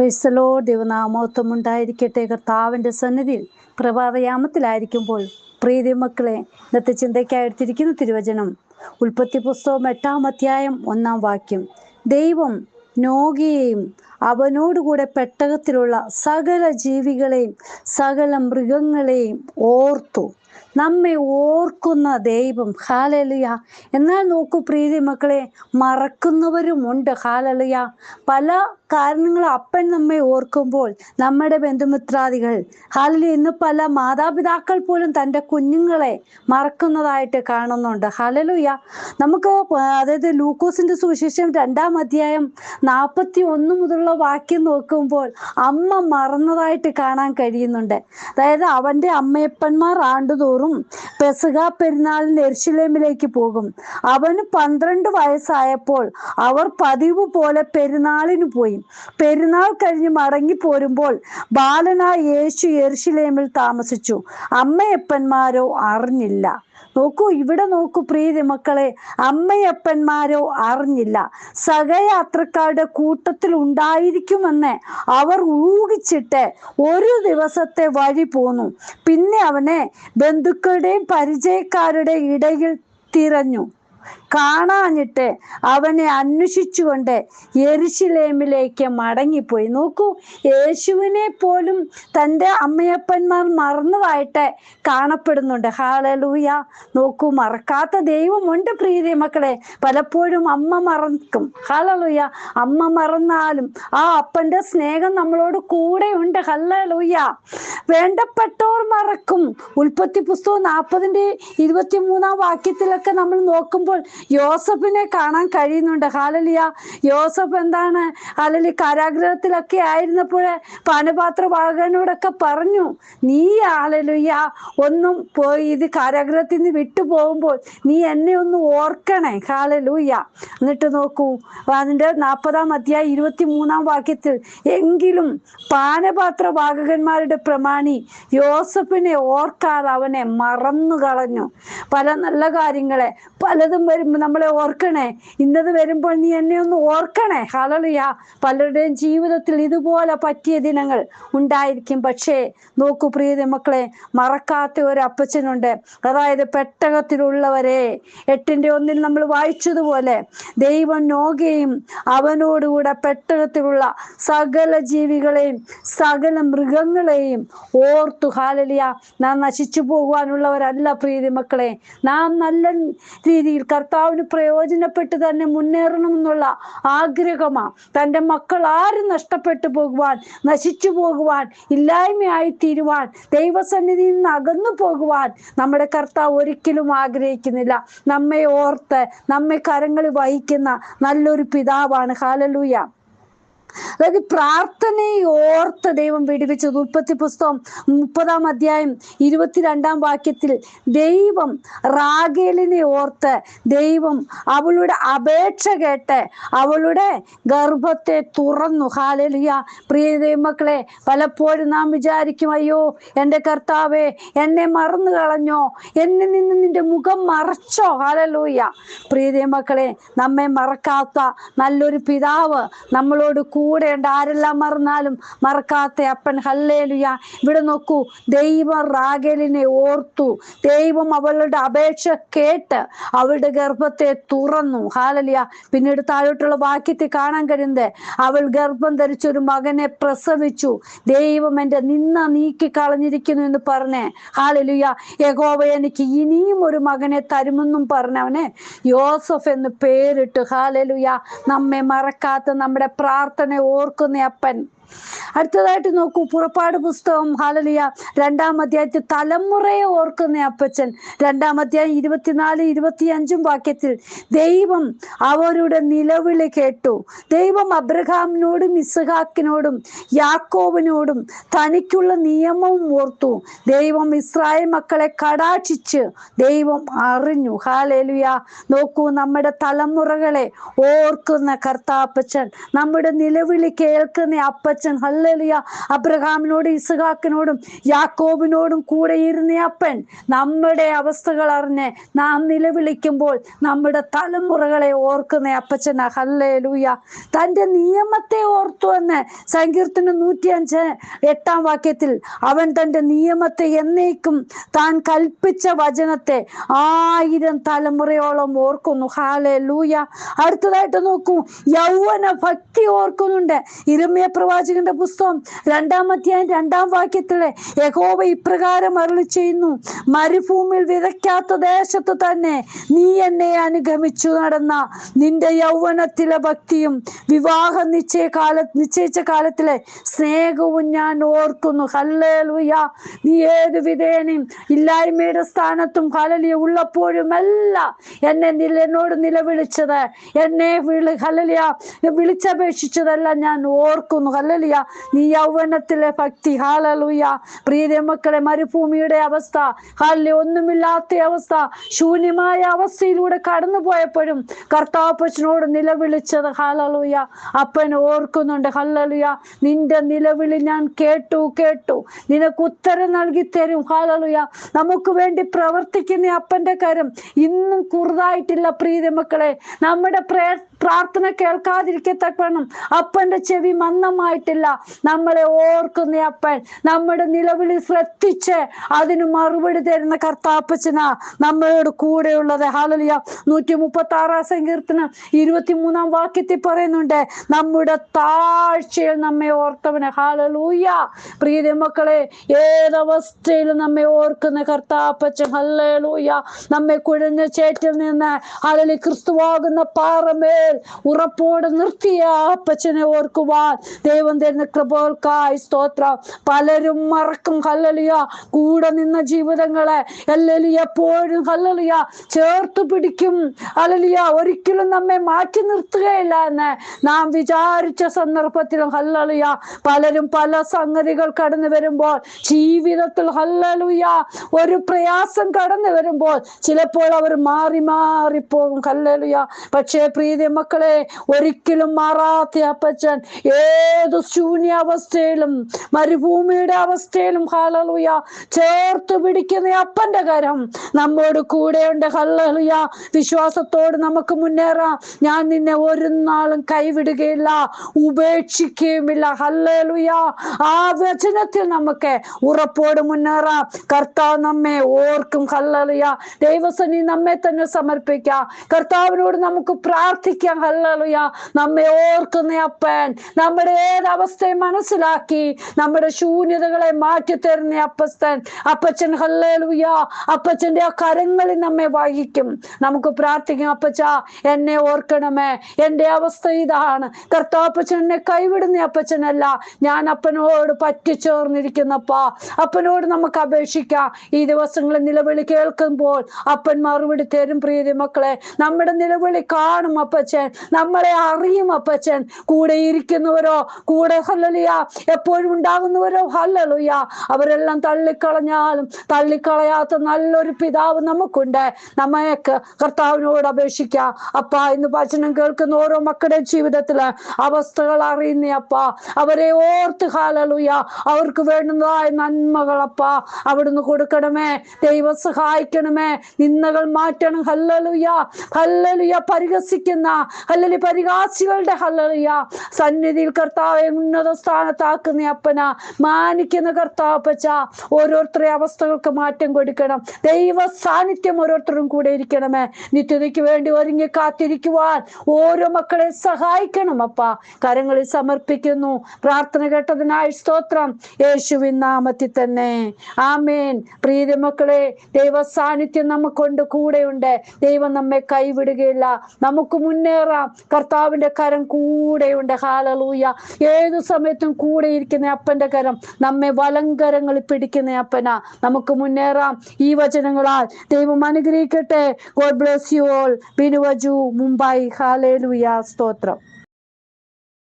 ക്രൈസ്തലോ ദൈവനാമോത്വം ഉണ്ടായിരിക്കട്ടെ. കർത്താവിൻ്റെ സന്നിധിയിൽ പ്രഭാതയാമത്തിലായിരിക്കുമ്പോൾ പ്രീതി മക്കളെ, ഇന്നത്തെ ചിന്തയ്ക്കായെടുത്തിരിക്കുന്ന തിരുവചനം ഉൽപ്പത്തി പുസ്തകം 8-ാം അധ്യായം 1-ാം വാക്യം. ദൈവം നോഗയെയും അവനോടുകൂടെ പെട്ടകത്തിലുള്ള സകല ജീവികളെയും സകല മൃഗങ്ങളെയും ഓർത്തു. നമ്മെ ഓർക്കുന്ന ദൈവം, ഹല്ലേലൂയ. എന്നാൽ നോക്കൂ പ്രീതി മക്കളെ, മറക്കുന്നവരുമുണ്ട്. ഹല്ലേലൂയ. പല കാരണങ്ങൾ അപ്പൻ നമ്മെ ഓർക്കുമ്പോൾ നമ്മുടെ ബന്ധുമിത്രാദികൾ, ഹല്ലേലൂയ, ഇന്ന് പല മാതാപിതാക്കൾ പോലും തൻ്റെ കുഞ്ഞുങ്ങളെ മറക്കുന്നതായിട്ട് കാണുന്നുണ്ട്. ഹല്ലേലൂയ. നമുക്ക് അതായത് ലൂക്കോസിന്റെ സുവിശേഷം 2-ാം അധ്യായം 41 മുതലുള്ള വാക്യം നോക്കുമ്പോൾ അമ്മ മറന്നതായിട്ട് കാണാൻ കഴിയുന്നുണ്ട്. അതായത് അവൻ്റെ അമ്മയപ്പന്മാർ ആണ്ടുതോറും പെസഹ പെരുന്നാളിന് യെരൂശലേമിലേക്ക് പോകും. അവന് 12 വയസ്സായപ്പോൾ അവർ പതിവ് പോലെ പെരുന്നാളിന് പോയി. പെരുന്നാൾ കഴിഞ്ഞ് മടങ്ങി പോരുമ്പോൾ ബാലനായ യേശു യെരൂശലേമിൽ താമസിച്ചു. അമ്മയപ്പന്മാരോ അറിഞ്ഞില്ല. നോക്കൂ, ഇവിടെ നോക്കൂ പ്രീതി മക്കളെ, അമ്മയപ്പന്മാരോ അറിഞ്ഞില്ല. സഹയാത്രക്കാരുടെ കൂട്ടത്തിൽ ഉണ്ടായിരിക്കുമെന്ന് അവർ ഊഹിച്ചിട്ട് ഒരു ദിവസത്തെ വഴി പോന്നു. പിന്നെ അവനെ ബന്ധുക്കളുടെയും പരിചയക്കാരുടെ ഇടയിൽ തിരഞ്ഞു. കാണാഞ്ഞിട്ട് അവനെ അന്വേഷിച്ചുകൊണ്ട് യെരൂശലേമിലേക്ക് മടങ്ങിപ്പോയി. നോക്കൂ, യേശുവിനെ പോലും തൻ്റെ അമ്മയപ്പന്മാർ മറന്നതായിട്ട് കാണപ്പെടുന്നുണ്ട്. ഹല്ലേലൂയ. നോക്കൂ, മറക്കാത്ത ദൈവമുണ്ട് പ്രീതി മക്കളെ. പലപ്പോഴും അമ്മ മറക്കും. ഹല്ലേലൂയ. അമ്മ മറന്നാലും ആ അപ്പൻ്റെ സ്നേഹം നമ്മളോട് കൂടെയുണ്ട്. ഹല്ലേലൂയ. വേണ്ടപ്പെട്ടവർ മറക്കും. ഉൽപ്പത്തി പുസ്തകം 40-23 വാക്യത്തിലൊക്കെ നമ്മൾ നോക്കുമ്പോൾ യോസഫിനെ കാണാൻ കഴിയുന്നുണ്ട്. ഹല്ലേലൂയ. യോസഫ് എന്താണ്, ഹല്ലേലൂയ, കാരാഗൃഹത്തിലൊക്കെ ആയിരുന്നപ്പോൾ പാനപാത്രവാഹകനോടൊക്കെ പറഞ്ഞു, നീ ഹല്ലേലൂയ ഒന്നും പോയി ഇത് കാരാഗൃഹത്തിൽ നിന്ന് വിട്ടു പോകുമ്പോൾ നീ എന്നെ ഒന്ന് ഓർക്കണേ. ഹല്ലേലൂയ. എന്നിട്ട് നോക്കൂ, അതിൻ്റെ 40-ാം അധ്യായം 23-ാം വാക്യത്തിൽ, എങ്കിലും പാനപാത്രവാഹകന്മാരുടെ പ്രമാണി യോസഫിനെ ഓർക്കാതെ അവനെ മറന്നു കളഞ്ഞു. പല നല്ല കാര്യങ്ങളെ പലതും വരുമ്പോൾ നമ്മളെ ഓർക്കണേ, ഇന്നത് വരുമ്പോൾ നീ എന്നെ ഒന്ന് ഓർക്കണേ. ഹല്ലേലൂയ. പലരുടെയും ജീവിതത്തിൽ ഇതുപോലെ പറ്റിയ ദിനങ്ങൾ ഉണ്ടായിരിക്കും. പക്ഷേ നോക്കൂ പ്രിയ മക്കളെ, മറക്കാത്ത ഒരു അപ്പച്ചനുണ്ട്. അതായത് പെട്ടകത്തിലുള്ളവരെ 8-1 നമ്മൾ വായിച്ചതുപോലെ ദൈവം നോഗയെയും അവനോടുകൂടെ പെട്ടകത്തിലുള്ള സകല ജീവികളെയും സകല മൃഗങ്ങളെയും ഓർത്തു. ഹല്ലേലൂയ. നാം നശിച്ചു പോകുവാനുള്ളവരല്ല പ്രിയ മക്കളെ. നാം നല്ല രീതിയിൽ കർത്താവിന് പ്രയോജനപ്പെട്ട് തന്നെ മുന്നേറണമെന്നുള്ള ആഗ്രഹമാണ്. തൻ്റെ മക്കൾ ആരും നഷ്ടപ്പെട്ടു പോകുവാൻ, നശിച്ചു പോകുവാൻ, ഇല്ലായ്മയായി തീരുവാൻ, ദൈവസന്നിധിയിൽ നിന്ന് അകന്നു പോകുവാൻ നമ്മുടെ കർത്താവ് ഒരിക്കലും ആഗ്രഹിക്കുന്നില്ല. നമ്മെ ഓർത്ത് നമ്മെ കരങ്ങളിൽ വഹിക്കുന്ന നല്ലൊരു പിതാവാണ്. ഹല്ലേലൂയ. അതായത് പ്രാർത്ഥനയെ ഓർത്ത് ദൈവം വിടുവിച്ചത്. ഉൽപ്പത്തി പുസ്തകം 30-ാം അധ്യായം 22-ാം വാക്യത്തിൽ ദൈവം റാഗേലിനെ ഓർത്ത് ദൈവം അവളുടെ അപേക്ഷ കേട്ട് അവളുടെ ഗർഭത്തെ തുറന്നു. ഹല്ലേലൂയ. പ്രിയ ദൈവമക്കളെ, പലപ്പോഴും നാം വിചാരിക്കും, അയ്യോ എൻ്റെ കർത്താവേ, എന്നെ മറന്നു കളഞ്ഞോ, എന്നിൽ നിന്ന് നിന്റെ മുഖം മറച്ചോ. ഹല്ലേലൂയ. പ്രിയ ദൈവമക്കളെ, നമ്മെ മറക്കാത്ത നല്ലൊരു പിതാവ് നമ്മളോട് കൂടെയുണ്ട്. ആരെല്ലാം മറന്നാലും മറക്കാത്ത അപ്പൻ. ഹല്ലേലൂയ. ഇവിടെ നോക്കൂ, ദൈവം റാഗേലിനെ ഓർത്തു. ദൈവം അവളുടെ അപേക്ഷ കേട്ട് അവളുടെ ഗർഭത്തെ തുറന്നു. ഹല്ലേലൂയ. പിന്നീട് താഴോട്ടുള്ള വാക്യത്തിൽ കാണാൻ കഴിയുന്നത്, അവൾ ഗർഭം ധരിച്ചൊരു മകനെ പ്രസവിച്ചു. ദൈവം എൻ്റെ നിന്ന നീക്കി കളഞ്ഞിരിക്കുന്നു എന്ന് പറഞ്ഞ്, ഹല്ലേലൂയ, യഹോവ എനിക്ക് ഇനിയും ഒരു മകനെ തരുമെന്നും പറഞ്ഞവനെ യോസഫ് എന്ന് പേരിട്ടു. ഹല്ലേലൂയ. നമ്മെ മറക്കാത്ത, നമ്മുടെ പ്രാർത്ഥന ഓർക്കുന്ന അപ്പൻ. അടുത്തതായിട്ട് നോക്കൂ, പുറപ്പാട് പുസ്തകം, ഹല്ലേലൂയ, 2-ാം അധ്യായത്തിൽ തലമുറയെ ഓർക്കുന്ന അപ്പച്ചൻ. 2-ാം അധ്യായം 24-25 വാക്യത്തിൽ ദൈവം അവരുടെ നിലവിളി കേട്ടു. ദൈവം അബ്രഹാമിനോടും ഇസ്ഹാക്കിനോടും യാക്കോബിനോടും തനിക്കുള്ള നിയമവും ഓർത്തു. ദൈവം ഇസ്രായേൽ മക്കളെ കടാക്ഷിച്ച് ദൈവം അറിഞ്ഞു. ഹല്ലേലൂയ. നോക്കൂ, നമ്മുടെ തലമുറകളെ ഓർക്കുന്ന കർത്താപ്പച്ചൻ, നമ്മുടെ നിലവിളി കേൾക്കുന്ന അപ്പച്ചൻ അപ്പച്ചൻ ഹല്ലേലൂയ അബ്രഹാമിനോടും ഇസ്ഹാക്കിനോടും യാക്കോബിനോടും കൂടെ ഇരുന്ന അപ്പൻ നമ്മുടെ അവസ്ഥകൾ അറിഞ്ഞ് നാം നിലവിളിക്കുമ്പോൾ നമ്മുടെ തലമുറകളെ ഓർക്കുന്ന അപ്പച്ചന ഹല്ലേലൂയ. തന്റെ നിയമത്തെ ഓർത്തു എന്ന് സങ്കീർത്തനം 105:8 അവൻ തന്റെ നിയമത്തെ എന്നേക്കും താൻ കൽപ്പിച്ച വചനത്തെ 1000 തലമുറയോളം ഓർക്കുന്നു. ഹല്ലേലൂയ. അടുത്തതായിട്ട് നോക്കൂ, യൗവന ഭക്തി ഓർക്കുന്നുണ്ട്. യിരെമ്യാ പ്രവാചകന്റെ പുസ്തകം 2-ാം അധ്യായം 2-ാം യഹോവ ഇപ്രകാരം അരുളിച്ചെയ്യുന്നു, മരുഭൂമിയിൽ വിതയ്ക്കാത്ത ദേശത്ത് തന്നെ നീ എന്നെ അനുഗമിച്ചു നടന്ന നിന്റെ യൗവനത്തിലെ ഭക്തിയും വിവാഹ നിശ്ചയിച്ച കാലത്തിലെ സ്നേഹവും ഞാൻ ഓർക്കുന്നു. ഹല്ലേലൂയ. നീ ഏത് വിധേനയും ഇല്ലായ്മയുടെ സ്ഥാനത്തും ഹല്ലേലൂയ ഉള്ളപ്പോഴുമല്ല എന്നോട് നിലവിളിച്ചത്, എന്നെ ഹല്ലേലൂയ വിളിച്ചപേക്ഷിച്ചതല്ല ഞാൻ ഓർക്കുന്നു. ഹല്ലേലൂയ. നീ യൗവനത്തിലെ ഭക്തി. ഹല്ലേലൂയ. പ്രിയ മക്കളെ, മരുഭൂമിയുടെ അവസ്ഥ, ഹല്ലേലൂയ ഒന്നുമില്ലാത്ത അവസ്ഥ, ശൂന്യമായ അവസ്ഥയിലൂടെ കടന്നു പോയപ്പോഴും കർത്താപ്പച്ചനോട് നിലവിളിച്ചത് ഹല്ലേലൂയ അപ്പൻ ഓർക്കുന്നുണ്ട്. ഹല്ലേലൂയ. നിന്റെ നിലവിളി ഞാൻ കേട്ടു നിനക്ക് ഉത്തരം നൽകി തരും. ഹല്ലേലൂയ. നമുക്ക് വേണ്ടി പ്രവർത്തിക്കുന്ന അപ്പന്റെ കരം ഇന്നും കുറുതായിട്ടില്ല. പ്രിയ മക്കളെ, നമ്മുടെ പ്രാർത്ഥന കേൾക്കാതിരിക്കത്തക്കണം അപ്പന്റെ ചെവി മന്ദമായിട്ടില്ല. നമ്മളെ ഓർക്കുന്ന അപ്പൻ, നമ്മുടെ നിലവിളി ശ്രദ്ധിച്ച് അതിന് മറുപടി തരുന്ന കർത്താപ്പച്ചനാ നമ്മളോട് കൂടെയുള്ളത്. ഹല്ലേലൂയ. 136-ാം സങ്കീർത്തനം 23-ാം വാക്യത്തിൽ പറയുന്നുണ്ട്, നമ്മുടെ താഴ്ചയിൽ നമ്മെ ഓർത്തവന്. ഹല്ലേലൂയ. പ്രിയ മക്കളെ, ഏതവസ്ഥയിലും നമ്മെ ഓർക്കുന്ന കർത്താപ്പച്ചൻ. ഹല്ലേലൂയ. നമ്മെ കുഴഞ്ഞ ചേറ്റിൽ നിന്ന് ഹല്ലേലൂയ ക്രിസ്തുവാകുന്ന പാറമേൽ ഉറപ്പോടെ നിർത്തിയ അപ്പച്ചനെ ഓർക്കുവാൻ ദൈവം തരുന്ന കൃപകൾക്കായി സ്തോത്രം. പലരും മറക്കും ഹല്ലേലൂയ കൂടെ നിന്ന ജീവിതങ്ങളെ. ഹല്ലേലൂയ എപ്പോഴും ഹല്ലേലൂയ ചേർത്ത് പിടിക്കും. ഹല്ലേലൂയ ഒരിക്കലും നമ്മെ മാറ്റി നിർത്തുകയില്ല എന്ന് നാം വിചാരിച്ച സന്ദർഭത്തിലും ഹല്ലേലൂയ പലരും പല സംഗതികൾ കടന്നു വരുമ്പോൾ, ജീവിതത്തിൽ ഹല്ലേലൂയ ഒരു പ്രയാസം കടന്നു വരുമ്പോൾ ചിലപ്പോൾ അവർ മാറിപ്പോകും. ഹല്ലേലൂയ. പക്ഷേ പ്രിയ മക്കളെ, ഒരിക്കലും മാറാത്ത അപ്പച്ചൻ ഏത് ശൂന്യാവസ്ഥയിലും മരുഭൂമിയുടെ അവസ്ഥയിലും ഹല്ലേലൂയ ചേർത്ത് പിടിക്കുന്ന അപ്പന്റെ കരം നമ്മോട് കൂടെയുണ്ട്. ഹല്ലേലൂയ. വിശ്വാസത്തോട് നമുക്ക് മുന്നേറാം. ഞാൻ നിന്നെ ഒരു നാളും കൈവിടുകയില്ല, ഉപേക്ഷിക്കുകയുമില്ല. ഹല്ലേലൂയ. ആ വചനത്തിൽ നമുക്ക് ഉറപ്പോട് മുന്നേറാം. കർത്താവ് നമ്മെ ഓർക്കും. ഹല്ലേലൂയ. ദൈവസന്നിധി നമ്മെ തന്നെ സമർപ്പിക്കാം. കർത്താവിനോട് നമുക്ക് പ്രാർത്ഥിക്കാം. ഹല്ലേലൂയ. നമ്മെ ഓർക്കുന്ന അപ്പൻ, നമ്മുടെ ഏതവസ്ഥയെ മനസ്സിലാക്കി നമ്മുടെ ശൂന്യതകളെ മാറ്റി തരുന്ന അപ്പച്ചൻ. ഹല്ലേലൂയ. അപ്പച്ചന്റെ ആ കരങ്ങളിൽ നമ്മെ വഹിക്കും. നമുക്ക് പ്രാർത്ഥിക്കാം, അപ്പച്ച എന്നെ ഓർക്കണമേ, എന്റെ അവസ്ഥ ഇതാണ്. കർത്താപ്പച്ചൻ എന്നെ കൈവിടുന്ന അപ്പച്ചനല്ല, ഞാൻ അപ്പനോട് പറ്റിച്ചേർന്നിരിക്കുന്നപ്പാ. അപ്പനോട് നമുക്ക് അപേക്ഷിക്കാം. ഈ ദിവസങ്ങളിൽ നിലവിളി കേൾക്കുമ്പോൾ അപ്പൻ മറുപടി തരും. പ്രിയ മക്കളെ, നമ്മുടെ നിലവിളി കാണും അപ്പച്ചൻ, നമ്മളെ അറിയും അപ്പച്ചൻ. കൂടെ ഇരിക്കുന്നവരോ കൂടെ ഹല്ലേലൂയ എപ്പോഴും ഉണ്ടാകുന്നവരോ ഹല്ലേലൂയ അവരെല്ലാം തള്ളിക്കളഞ്ഞാലും തള്ളിക്കളയാത്ത നല്ലൊരു പിതാവ് നമുക്കുണ്ട്. നമ്മൾക്ക് കർത്താവിനോട് അപേക്ഷിക്കാം. അപ്പ ഇന്ന് വചനം കേൾക്കുന്ന ഓരോ മക്കളുടെ ജീവിതത്തില് അവസ്ഥകൾ അറിയുന്ന അപ്പ, അവരെ ഓർത്ത് ഹല്ലേലൂയ അവർക്ക് വേണ്ടുന്നതായ നന്മകളപ്പ അവിടുന്ന് കൊടുക്കണമേ. ദൈവം സഹായിക്കണമേ. നിന്ദകൾ മാറ്റണം. ഹല്ലേലൂയ. ഹല്ലേലൂയ. പരിഹസിക്കുന്ന ഹല്ലേലൂയ പരിഹാസികളുടെ ഹല്ലേലൂയ സന്നിധിയിൽ കർത്താവെ ഉന്നത സ്ഥാനത്താക്കുന്ന അപ്പന മാനിക്കുന്ന കർത്താപ്പച്ച ഓരോരുത്തരുടെ അവസ്ഥകൾക്ക് മാറ്റം കൊടുക്കണം. ദൈവ സാന്നിധ്യം ഓരോരുത്തരും കൂടെ ഇരിക്കണമേ. നിത്യതയ്ക്ക് വേണ്ടി ഒരുങ്ങി കാത്തിരിക്കുവാൻ ഓരോ മക്കളെ സഹായിക്കണം അപ്പ. കരങ്ങളിൽ സമർപ്പിക്കുന്നു. പ്രാർത്ഥന കേട്ടതിനായി സ്തോത്രം. യേശുവിൻ നാമത്തിൽ തന്നെ ആമേൻ. പ്രിയ മക്കളെ, ദൈവ സാന്നിധ്യം നമുക്കൊണ്ട് കൂടെയുണ്ട്. ദൈവം നമ്മെ കൈവിടുകയില്ല. നമുക്ക് മുന്നേറാം. കർത്താവിന്റെ കരം കൂടെയുണ്ട്. ഹല്ലേലൂയ. ഏതു സമയത്തും കൂടെ ഇരിക്കുന്ന അപ്പന്റെ കരം നമ്മെ വലങ്കരങ്ങളിൽ പിടിക്കുന്ന അപ്പന. നമുക്ക് മുന്നേറാം. ഈ വചനങ്ങളാൽ ദൈവം അനുഗ്രഹിക്കട്ടെ. God bless you all. ബിനുവജു, മുംബൈ. ഹല്ലേലൂയ. സ്തോത്രം.